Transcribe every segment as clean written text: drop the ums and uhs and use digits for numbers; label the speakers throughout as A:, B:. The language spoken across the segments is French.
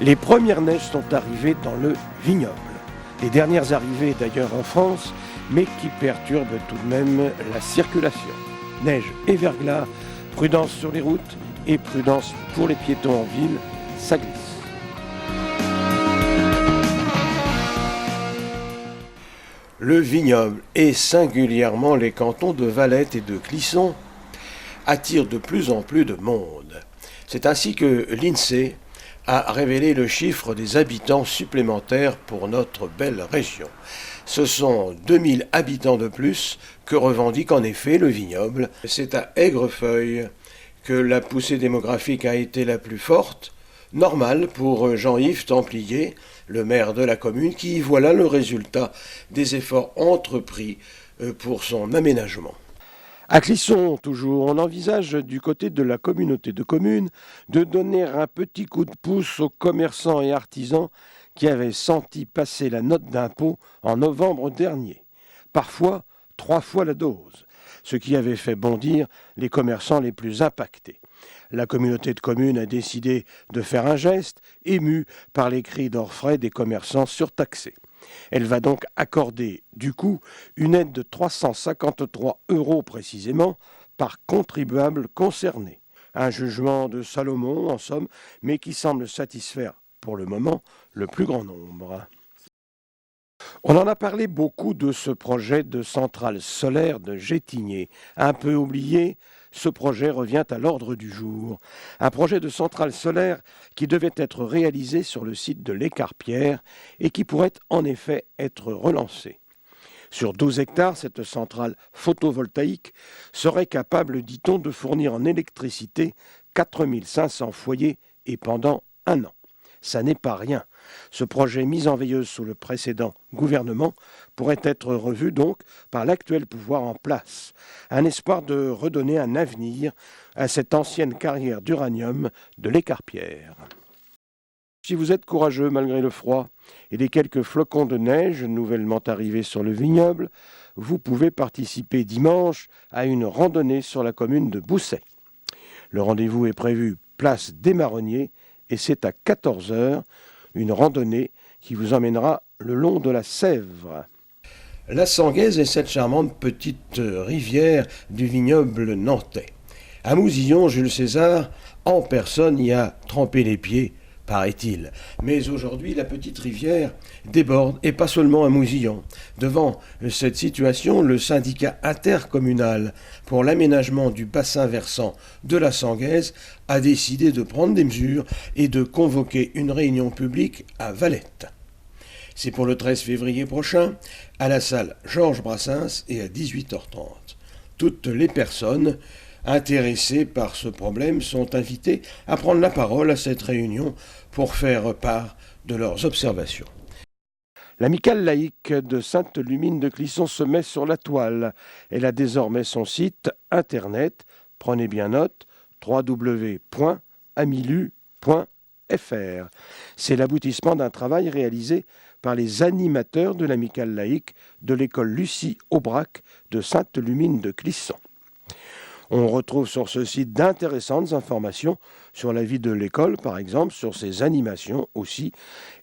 A: Les premières neiges sont arrivées dans le vignoble. Les dernières arrivées d'ailleurs en France, mais qui perturbent tout de même la circulation. Neige et verglas, prudence sur les routes et prudence pour les piétons en ville, ça glisse. Le vignoble et singulièrement les cantons de Valette et de Clisson attirent de plus en plus de monde. C'est ainsi que l'INSEE a révélé le chiffre des habitants supplémentaires pour notre belle région. Ce sont 2000 habitants de plus que revendique en effet le vignoble. C'est à Aigrefeuille que la poussée démographique a été la plus forte, normal pour Jean-Yves Templier, le maire de la commune, qui y voilà le résultat des efforts entrepris pour son aménagement. À Clisson, toujours, on envisage du côté de la communauté de communes de donner un petit coup de pouce aux commerçants et artisans qui avaient senti passer la note d'impôt en novembre dernier. Parfois, 3 fois la dose, ce qui avait fait bondir les commerçants les plus impactés. La communauté de communes a décidé de faire un geste, ému par les cris d'orfraie des commerçants surtaxés. Elle va donc accorder, du coup, une aide de 353 € précisément par contribuable concerné. Un jugement de Salomon, en somme, mais qui semble satisfaire, pour le moment, le plus grand nombre. On en a parlé beaucoup de ce projet de centrale solaire de Gétigné. Un peu oublié, ce projet revient à l'ordre du jour. Un projet de centrale solaire qui devait être réalisé sur le site de l'Écarpierre et qui pourrait en effet être relancé. Sur 12 hectares, cette centrale photovoltaïque serait capable, dit-on, de fournir en électricité 4500 foyers et pendant 1 an. Ça n'est pas rien. Ce projet mis en veilleuse sous le précédent gouvernement pourrait être revu donc par l'actuel pouvoir en place. Un espoir de redonner un avenir à cette ancienne carrière d'uranium de l'Écarpierre. Si vous êtes courageux malgré le froid et les quelques flocons de neige nouvellement arrivés sur le vignoble, vous pouvez participer dimanche à une randonnée sur la commune de Bousset. Le rendez-vous est prévu place des Marronniers et c'est à 14h, une randonnée qui vous emmènera le long de la Sèvre. La Sanguaise est cette charmante petite rivière du vignoble nantais. À Mousillon, Jules César, en personne, y a trempé les pieds, paraît-il. Mais aujourd'hui, la petite rivière déborde, et pas seulement à Mousillon. Devant cette situation, le syndicat intercommunal pour l'aménagement du bassin versant de la Sanguaise a décidé de prendre des mesures et de convoquer une réunion publique à Valette. C'est pour le 13 février prochain, à la salle Georges Brassens et à 18h30. Toutes les personnes intéressés par ce problème sont invités à prendre la parole à cette réunion pour faire part de leurs observations. L'amicale laïque de Sainte-Lumine de Clisson se met sur la toile. Elle a désormais son site internet, prenez bien note, www.amilu.fr. C'est l'aboutissement d'un travail réalisé par les animateurs de l'amicale laïque de l'école Lucie Aubrac de Sainte-Lumine de Clisson. On retrouve sur ce site d'intéressantes informations sur la vie de l'école, par exemple, sur ses animations aussi,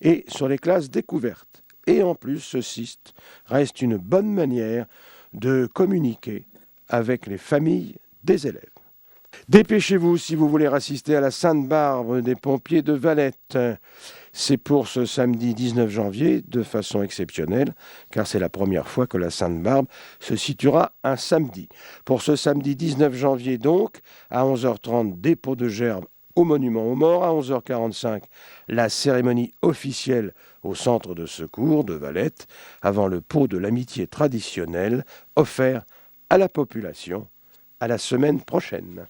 A: et sur les classes découvertes. Et en plus, ce site reste une bonne manière de communiquer avec les familles des élèves. Dépêchez-vous si vous voulez assister à la Sainte-Barbe des pompiers de Valette. C'est pour ce samedi 19 janvier, de façon exceptionnelle, car c'est la première fois que la Sainte-Barbe se situera un samedi. Pour ce samedi 19 janvier donc, à 11h30, dépôt de gerbes au monument aux morts, à 11h45, la cérémonie officielle au centre de secours de Valette, avant le pot de l'amitié traditionnelle offert à la population. À la semaine prochaine.